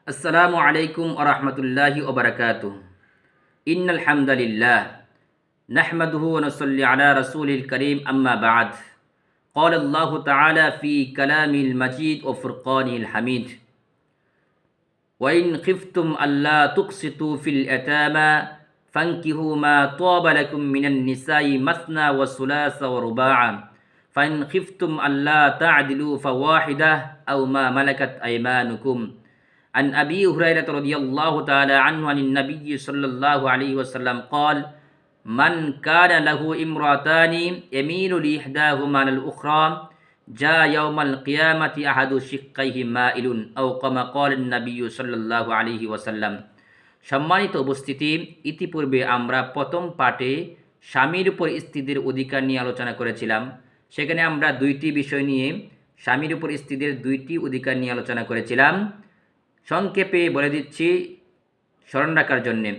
আসসালামু আলাইকুম ওয়া রাহমাতুল্লাহি ওয়া বারাকাতুহু। ইন্নাল হামদালিল্লাহ নাহমাদুহু ওয়া নুসাল্লি আলা রাসূলিল কারীম আম্মা বা'দ। قال الله تعالى في كلامه المجيد وفرقانه الحميد وإن خفتم ألا تقسطوا في اليتامى فانكحوا ما طاب لكم من النساء مثنى وثلاث ورباع فإن خفتم ألا تعدلوا فواحدة أو ما ملكت أيمانكم عن أبي هريرة رضي الله تعالى عنه عن النبي صلى الله عليه وسلم قال من كان له امرأتان يميل لإحداهما على الأخرى جاء يوم القيامة أحد شقيه مائل أو كما قال النبي صلى الله عليه وسلم। সম্মানিত উপস্থিতি, ইতিপূর্বে আমরা প্রথম পাঠে স্বামীর উপর স্ত্রীদের অধিকার নিয়ে আলোচনা করেছিলাম। সেখানে আমরা দুইটি বিষয় নিয়ে স্বামীর উপর স্ত্রীদের দুইটি অধিকার নিয়ে আলোচনা করেছিলাম। সংক্ষেপে বলে দিচ্ছি স্মরণ রাখার জন্যে।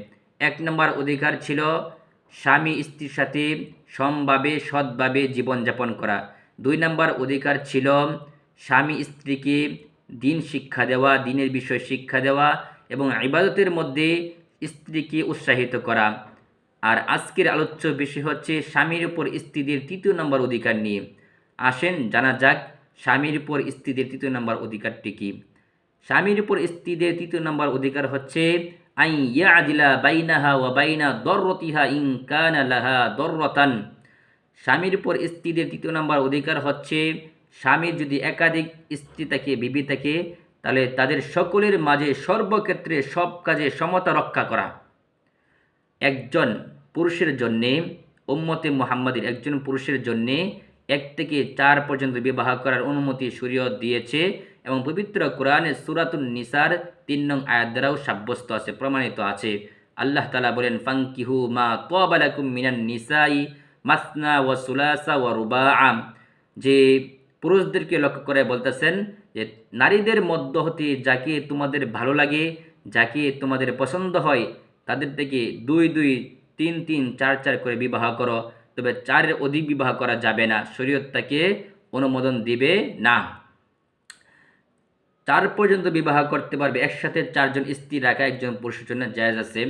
1 নম্বর অধিকার ছিল স্বামী স্ত্রীর সাথে সমভাবে সৎভাবে জীবনযাপন করা। 2 নম্বর অধিকার ছিল স্বামী স্ত্রীকে দিন শিক্ষা দেওয়া, দিনের বিষয় শিক্ষা দেওয়া এবং ইবাদতের মধ্যে স্ত্রীকে উৎসাহিত করা। আর আজকের আলোচ্য বিষয় হচ্ছে স্বামীর উপর স্ত্রীদের 3 নম্বর অধিকার নিয়ে। আসেন জানা যাক স্বামীর উপর স্ত্রীদের 3 নম্বর অধিকারটি কী। স্বামীর উপর স্ত্রীদের 3 নম্বর অধিকার হচ্ছে আই ইয়াদিলা বাইনাহা ওয়া বাইনা দররতিহা ইন কানা লাহা দররতান। স্বামীর উপর স্ত্রীদের 3 নম্বর অধিকার হচ্ছে স্বামীর যদি একাধিক স্ত্রী থাকে, বিবি থাকে, তাহলে তাদের সকলের মাঝে সর্বক্ষেত্রে সব কাজে সমতা রক্ষা করা। একজন পুরুষের জন্যে, উম্মতে মুহাম্মাদের একজন পুরুষের জন্যে 1 থেকে 4 পর্যন্ত বিবাহ করার অনুমতি শরীয়ত দিয়েছে এবং পবিত্র কোরআনে সূরাতুন নিসার 3 নং আয়াত দ্বারাও সাব্যস্ত আছে, প্রমাণিত আছে। আল্লাহ তাআলা বলেন ফানকিহু মা তাবা লাকুম মিনান নিসাই মাসনা ওয়া সুলাসা ওয়া রুবাআ। যে পুরুষদেরকে লক্ষ্য করে বলতেছেন যে নারীদের মধ্য হতে যাকে তোমাদের ভালো লাগে, যাকে তোমাদের পছন্দ হয়, তাদের থেকে 2 2, 3 3, 4 4 করে বিবাহ করো। তবে 4-এর অধিক বিবাহ করা যাবে না, শরীয়ত তাকে অনুমোদন দিবে না। 4 পর্যন্ত বিবাহ করতে পারবে, একসাথে 4 জন স্ত্রী রাখা একজন পুরুষের জন্য জায়েজ আছে।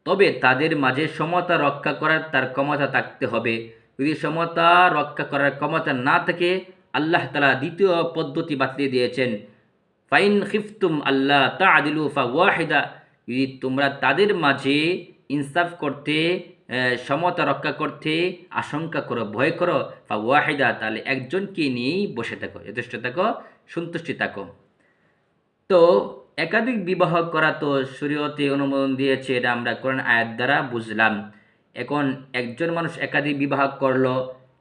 তবে তাদের মাঝে সমতা রক্ষা করার তার ক্ষমতা থাকতে হবে। যদি সমতা রক্ষা করার ক্ষমতা না থাকে, আল্লাহ তাআলা দ্বিতীয় পদ্ধতি বাতলিয়ে দিয়েছেন, ফাইন খিফতুম আল্লাহ তাআদিলু ফাওয়াহিদা। যদি তোমরা তাদের মাঝে ইনসাফ করতে, সমতা রক্ষা করতে আশঙ্কা করো, ভয় করো, ফাওয়াহিদা, তাহলে একজনকে নিয়েই বসে থাকো, যথেষ্ট থাকো, সন্তুষ্টি থাকো। তো একাধিক বিবাহ করা তো শরীয়তে অনুমোদন দিয়েছে, এটা আমরা কোরআন আয়াত দ্বারা বুঝলাম। এখন একজন মানুষ একাধিক বিবাহ করলো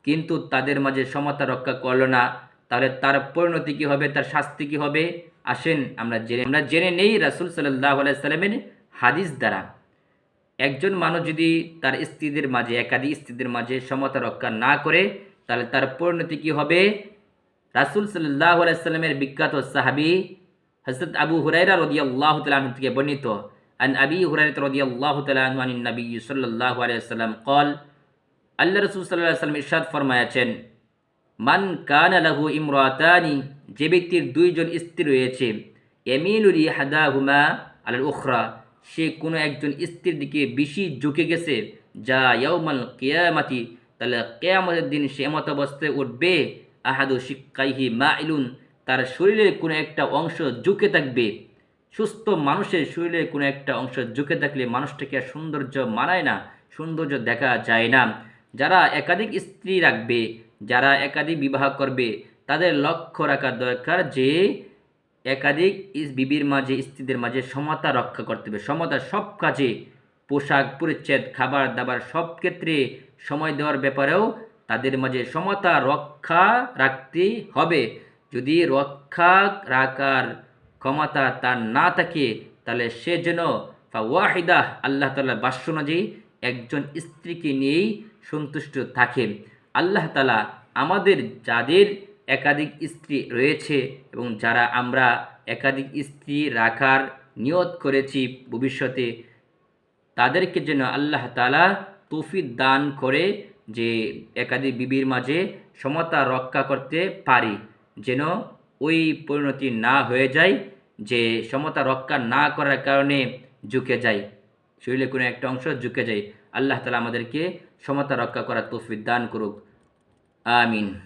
কিন্তু তাদের মাঝে সমতা রক্ষা করলো না, তাহলে তার পরিণতি কী হবে, তার শাস্তি কী হবে? আসেন আমরা জেনে নেই রাসূল সাল্লাল্লাহু আলাইহি সাল্লামের হাদিস দ্বারা। একজন মানুষ যদি তার স্ত্রীদের মাঝে, একাধিক স্ত্রীদের মাঝে সমতা রক্ষা না করে, তাহলে তার পরিণতি কী হবে? রাসূল সাল্লাল্লাহু আলাইহি সাল্লামের বিখ্যাত সাহাবী হযরত আবু হুরায়রা রাদিয়াল্লাহু তাআলা আনহু থেকে বর্ণিত, আন আবি হুরায়রা রাদিয়াল্লাহু তাআলা আনহু আনিন নবী সাল্লাল্লাহু আলাইহি ওয়াসাল্লাম قال, আল্লাহ রাসূল সাল্লাল্লাহু আলাইহি ওয়াসাল্লাম ইরশাদ ফরমায়াছেন, মান কানা লাহু ইমরাতানি, যে ব্যক্তির 2 জন স্ত্রী রয়েছে, ইয়ামিলু লিহাদাহুমা আলাল উখরা, সে কোনো একজন স্ত্রীর দিকে বেশি ঝুঁকে গেছে, যা ইয়াউমাল কিয়ামাতি, তাহলে কিয়ামতের দিন সে এমত অবস্থায় উঠবে, আহাদু শিক্কাইহি মাইলুন, তার শরীরের কোনো একটা অংশ ঝুঁকে থাকবে। সুস্থ মানুষের শরীরের কোনো একটা অংশ ঝুঁকে থাকলে মানুষটাকে আর সৌন্দর্য মানায় না, সৌন্দর্য দেখা যায় না। যারা একাধিক স্ত্রী রাখবে, যারা একাধিক বিবাহ করবে, তাদের লক্ষ্য রাখা দরকার যে একাধিক বিবির মাঝে, স্ত্রীদের মাঝে সমতা রক্ষা করতে হবে। সমতা সব কাজে, পোশাক পরিচ্ছদ, খাবার দাবার, সব ক্ষেত্রে সময় দেওয়ার ব্যাপারেও তাদের মাঝে সমতা রক্ষা রাখতে হবে। যদি রক্ষা রাখার ক্ষমতা তার না থাকে, তাহলে সে যেন ফাওয়াহিদা, আল্লাহ তাআলার বাক্য অনুযায়ী একজন স্ত্রীকে নিয়েই সন্তুষ্ট থাকে। আল্লাহ তাআলা আমাদের যাদের একাধিক স্ত্রী রয়েছে এবং যারা আমরা একাধিক স্ত্রী রাখার নিয়ত করেছি ভবিষ্যতে, তাদেরকে যেন আল্লাহ তাআলা তৌফিক দান করে যে একাধিক বিবির মাঝে সমতা রক্ষা করতে পারি, যেন ওই পরিণতি না হয়ে যায় যে সমতা রক্ষা না করার কারণে ঝুঁকে যায়, শরীরে কোনো একটা অংশ ঝুঁকে যায়। আল্লাহ তাআলা আমাদেরকে সমতা রক্ষা করার তৌফিক দান করুক। আমিন।